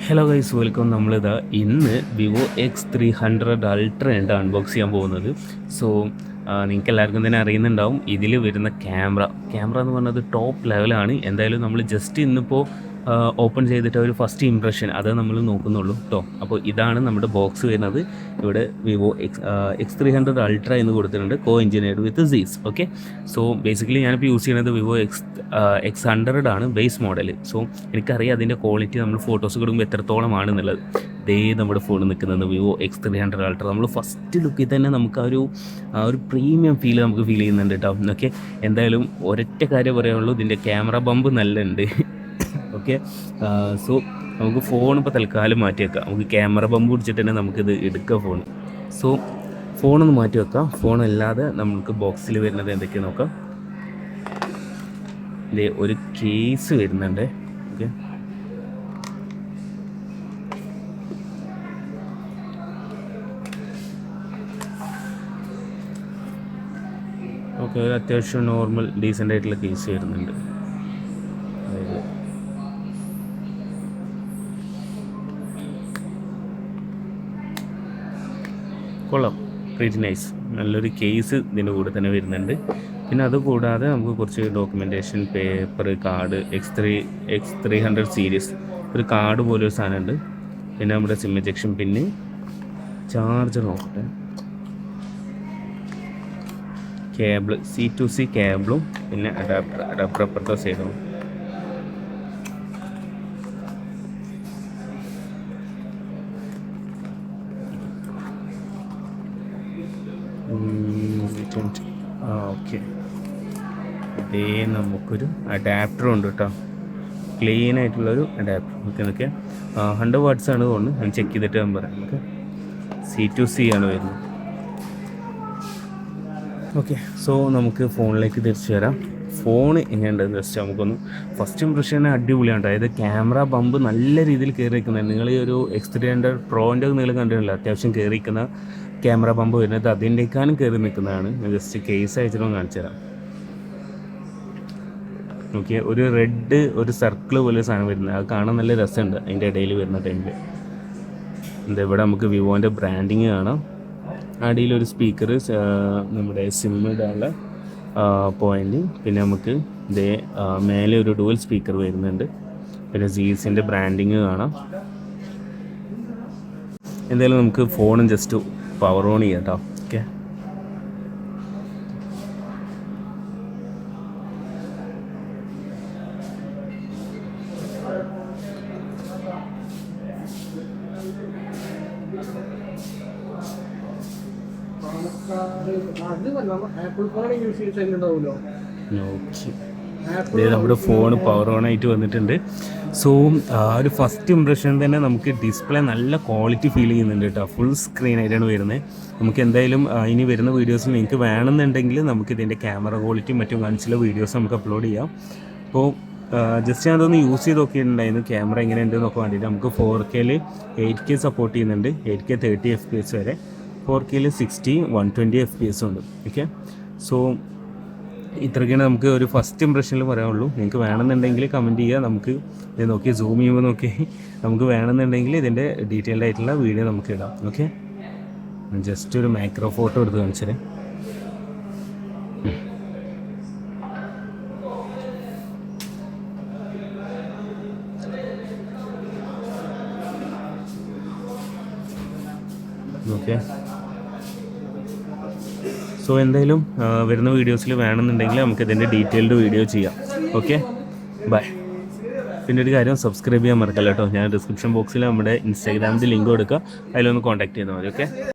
Hello guys, welcome. നമ്മളിതാ ഇന്ന് Vivo X300 ultra ഉണ്ട് അൺബോക്സ് ചെയ്യാൻ പോകുന്നത്. സോ നിങ്ങൾക്ക് എല്ലാവർക്കും തന്നെ അറിയുന്നുണ്ടാവും, ഇതിൽ വരുന്ന ക്യാമറ എന്ന് പറഞ്ഞത് ടോപ്പ് ലെവലാണ്. എന്തായാലും നമ്മൾ ജസ്റ്റ് ഇന്നിപ്പോൾ ഓപ്പൺ ചെയ്തിട്ട് ഒരു ഫസ്റ്റ് ഇംപ്രഷൻ അത് നമ്മൾ നോക്കുന്നുള്ളൂ കേട്ടോ. അപ്പോൾ ഇതാണ് നമ്മുടെ ബോക്സ് വരുന്നത്. ഇവിടെ വിവോ X300 അൾട്ര എന്ന് കൊടുത്തിട്ടുണ്ട്, കോ എഞ്ചിനീയർഡ് വിത്ത് സീസ്. ഓക്കെ, സോ ബേസിക്കലി ഞാനിപ്പോൾ യൂസ് ചെയ്യുന്നത് വിവോ X100 ആണ് ബേസ് മോഡൽ. സോ എനിക്കറിയാം അതിൻ്റെ ക്വാളിറ്റി നമ്മൾ ഫോട്ടോസ് കൊടുക്കുമ്പോൾ എത്രത്തോളമാണെന്നുള്ളത്. ഇതേ നമ്മുടെ ഫോൺ നിൽക്കുന്നത് വിവോ X300 അൾട്ര. നമ്മൾ ഫസ്റ്റ് ലുക്കിൽ തന്നെ നമുക്ക് ആ ഒരു പ്രീമിയം ഫീൽ നമുക്ക് ഫീൽ ചെയ്യുന്നുണ്ട് കേട്ടോ. ഓക്കെ, എന്തായാലും ഒരൊറ്റ കാര്യം പറയാനുള്ളൂ, ഇതിൻ്റെ ക്യാമറ ബമ്പ് നല്ല ഉണ്ട്. ഓക്കെ, സോ നമുക്ക് ഫോൺ ഇപ്പോൾ തൽക്കാലം മാറ്റി വെക്കാം. നമുക്ക് ക്യാമറ ബമ്പ് പിടിച്ചിട്ട് തന്നെ നമുക്കിത് എടുക്കാം ഫോൺ. സോ ഫോണൊന്ന് മാറ്റി വെക്കാം. ഫോണല്ലാതെ നമുക്ക് ബോക്സിൽ വരുന്നത് എന്തൊക്കെയാണ് നോക്കാം. ഇത് ഒരു കേസ് വരുന്നുണ്ട്. ഓക്കെ, ഓക്കെ, ഒരു അത്യാവശ്യം നോർമൽ ഡീസൻ്റ് ആയിട്ടുള്ള കേസ് വരുന്നുണ്ട്. അതായത് കൊള്ളാം, പ്രീറ്റി നൈസ്. നല്ലൊരു കേസ് ഇതിൻ്റെ കൂടെ തന്നെ വരുന്നുണ്ട്. പിന്നെ അതുകൂടാതെ നമുക്ക് കുറച്ച് documentation paper, card, X300 series ഒരു കാർഡ് പോലൊരു സാധനമുണ്ട്. പിന്നെ നമ്മുടെ സിം എജക്ഷൻ പിന്ന്, ചാർജർ നോക്കട്ടെ, കേബിൾ, C2C കേബിളും, പിന്നെ അഡാപ്റ്റർ അപ്പുറത്തെ സൈഡും. ഓക്കെ, ഇതേ നമുക്കൊരു അഡാപ്റ്ററും ഉണ്ട് കേട്ടോ, ക്ലീൻ ആയിട്ടുള്ളൊരു അഡാപ്റ്റർ. ഓക്കെ, 100 വാട്ട്സ് ആണ് തോന്നുന്നു. ഞാൻ ചെക്ക് ചെയ്തിട്ട് ഞാൻ പറയാം. ഓക്കെ, C2C ആണ് വരുന്നത്. ഓക്കെ, സോ നമുക്ക് ഫോണിലേക്ക് തിരിച്ചു വരാം. ഫോൺ എങ്ങനെയുണ്ടെന്ന് ജസ്റ്റ് നമുക്കൊന്ന് ഫസ്റ്റ് ഇംപ്രഷൻ അടിപൊളിയാണ്. അതായത് ക്യാമറ ബമ്പ് നല്ല രീതിയിൽ കയറി നിൽക്കുന്നത്. നിങ്ങൾ ഈ ഒരു X300 പ്രോൻ്റെ നിങ്ങൾ കണ്ടിട്ടില്ല, അത്യാവശ്യം കയറി നിൽക്കുന്ന ക്യാമറ ബമ്പ് വരുന്നത് അതിൻ്റെക്കാളും കയറി നിൽക്കുന്നതാണ്. ഞാൻ ജസ്റ്റ് കേസ് അയച്ചിട്ടൊന്ന് കാണിച്ചു തരാം. ഓക്കെ, ഒരു റെഡ് ഒരു സർക്കിൾ പോലെ സാധനം വരുന്നത്, അത് കാണാൻ നല്ല രസമുണ്ട്. അതിൻ്റെ ഇടയിൽ വരുന്ന ടൈമിൽ എന്താ ഇവിടെ നമുക്ക് വിവോൻ്റെ ബ്രാൻഡിങ് കാണാം. അടിയിലൊരു സ്പീക്കർ, നമ്മുടെ സിം ഇടാനുള്ള പോയിൻ്റ്. പിന്നെ നമുക്ക് ഇതേ മേലെ ഒരു ഡുവൽ സ്പീക്കർ വരുന്നുണ്ട്. പിന്നെ സീസിൻ്റെ ബ്രാൻഡിങ് കാണാം. എന്തായാലും നമുക്ക് ഫോണും ജസ്റ്റ് പവർ ഓൺ ചെയ്യാം കേട്ടോ. ഓക്കെ, നമ്മുടെ ഫോൺ പവർ ഓൺ ആയിട്ട് വന്നിട്ടുണ്ട്. സോ ഒരു ഫസ്റ്റ് ഇംപ്രഷൻ തന്നെ നമുക്ക് ഡിസ്പ്ലേ നല്ല ക്വാളിറ്റി ഫീൽ ചെയ്യുന്നുണ്ട് കേട്ടോ. ഫുൾ സ്ക്രീൻ ആയിട്ടാണ് വരുന്നത്. നമുക്ക് എന്തായാലും ഇനി വരുന്ന വീഡിയോസിൽ നിങ്ങൾക്ക് വേണമെന്നുണ്ടെങ്കിൽ നമുക്ക് ഇതിൻ്റെ ക്യാമറ ക്വാളിറ്റിയും മറ്റും കാണിച്ചുള്ള വീഡിയോസ് നമുക്ക് അപ്ലോഡ് ചെയ്യാം. അപ്പോൾ ജസ്റ്റ് ഞാനതൊന്ന് യൂസ് ചെയ്ത് നോക്കിയിട്ടുണ്ടായിരുന്നു, ക്യാമറ എങ്ങനെയുണ്ട് നോക്കാൻ വേണ്ടിയിട്ട്. നമുക്ക് 4K 8K സപ്പോർട്ട് ചെയ്യുന്നുണ്ട്, 8K 30 FPS വരെ, 4K 60 120 FPS ഉണ്ട്. ഓക്കെ, സോ ഇത്രയ്ക്കാണ് നമുക്ക് ഒരു ഫസ്റ്റ് ഇംപ്രഷനിൽ പറയാനുള്ളൂ. നിങ്ങൾക്ക് വേണമെന്നുണ്ടെങ്കിൽ കമൻറ്റ് ചെയ്യുക. നമുക്ക് ഇത് നോക്കി സൂം ചെയ്യുമ്പോൾ നോക്കി നമുക്ക് വേണമെന്നുണ്ടെങ്കിൽ ഇതിൻ്റെ ഡീറ്റെയിൽഡ് ആയിട്ടുള്ള വീഡിയോ നമുക്ക് ഇടാം. ഓക്കെ, ജസ്റ്റ് ഒരു മാക്രോ ഫോട്ടോ എടുത്ത് കാണിച്ചത്. ഓക്കെ, സോ എന്തായാലും വരുന്ന വീഡിയോസിൽ വേണമെന്നുണ്ടെങ്കിൽ നമുക്ക് ഇതിൻ്റെ ഡീറ്റെയിൽഡ് വീഡിയോ ചെയ്യാം. Okay, bye. പിന്നെ ഒരു കാര്യം, സബ്സ്ക്രൈബ് ചെയ്യാൻ മറക്കല്ല കേട്ടോ. ഞാൻ ഡിസ്ക്രിപ്ഷൻ ബോക്സിൽ നമ്മുടെ ഇൻസ്റ്റാഗ്രാമിൻ്റെ ലിങ്ക് കൊടുക്കുക, അതിലൊന്ന് കോൺടാക്ട് ചെയ്താൽ മതി. ഓക്കെ.